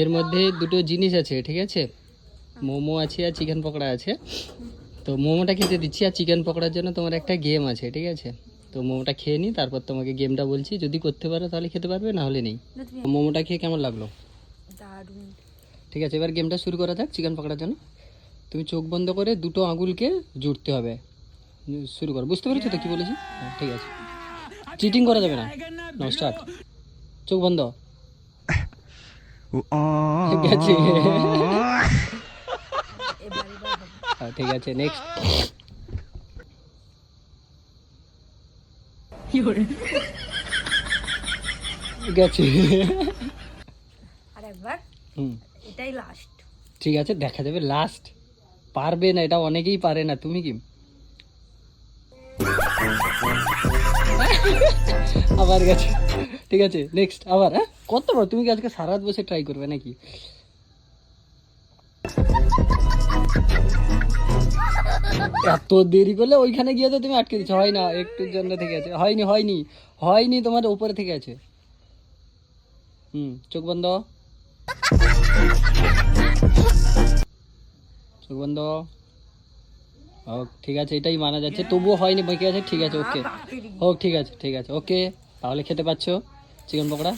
এর মধ্যে দুটো জিনিস আছে, ঠিক আছে? মোমো আছে আর চিকেন পকোড়া আছে। তো মোমোটা খেতে দিচ্ছি, আর চিকেন পকোড়ার জন্য তোমার একটা গেম আছে, ঠিক আছে? তো মোমোটা খেয়ে নিই, তারপর তোমাকে গেমটা বলছি। যদি করতে পারো তাহলে খেতে পারবে, না হলে নেই। মোমোটা খেয়ে কেমন লাগলো? দারুণ। ঠিক আছে, এবার গেমটা শুরু করা যাক চিকেন পকোড়ার জন্য। তুমি চোখ বন্ধ করে দুটো আঙুলকে জুড়তে হবে। শুরু করো। বুঝতে পেরেছো তো কি বলেছি? হ্যাঁ, ঠিক আছে। চিটিং করা যাবে না। নাও স্টার্ট। চোখ বন্ধ। গেছে। হ্যাঁ, ঠিক আছে, নেক্সট। গেছে। আর একবার। হুম, এটাই লাস্ট। ঠিক আছে, দেখা যাবে। লাস্ট পারবে না, এটা অনেকেই পারে না। তুমি কি? আবার গেছে। ঠিক আছে, নেক্সট। আবার। হ্যাঁ, কতবার তুমি কি আজকে সারা রাত বসে ট্রাই করবে নাকি? এত দেরি করলে ওইখানে গিয়ে তো তুমি আটকে দিচ্ছ। হয় না, একটুর জন্য থেকে আছে। হয়নি হয়নি হয়নি, তোমার উপরে থেকে আছে। চোখ বন্ধ। চোখ বন্ধ। হোক, ঠিক আছে, এটাই মানা যাচ্ছে। তবুও হয়নি, বাকি আছে। ঠিক আছে, ওকে। হোক, ঠিক আছে, ঠিক আছে, ওকে। তাহলে খেতে পাচ্ছো চিকেন পকোড়া।